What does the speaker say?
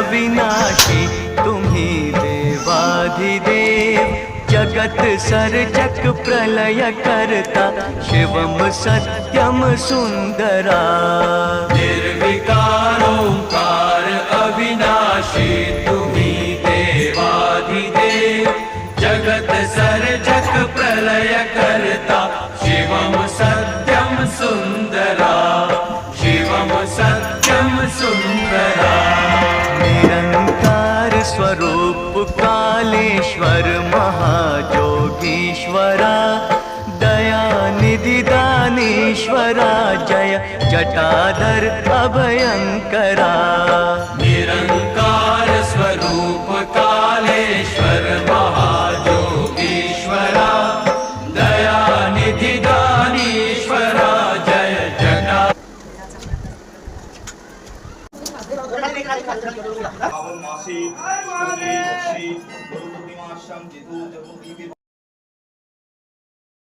अविनाशी तुम्ही देवाधिदेव, जगत सर्जक प्रलय करता शिवम सत्यम सुंदरा। निर्विकारोंकार अविनाशी तुम्ही देवाधिदेव, जगत सर्जक प्रलय करता शिवम सत्यम सुंदरा, शिवम सत्यम सुंदरा। निरंकार स्वरूप कालेश्वर महाजोगीश्वरा, दयानिधि दानीश्वरा, जय जटाधर अभयंकरा। निरंकार स्वरूप कालेश्वर महाजोगीश्वरा, दयानिधि दानीश्वरा, जय जटा। পাবন মাসে শুক্লে বর্ষে গরু পূর্ণিমাশ্যাম যেতু দেবকীকে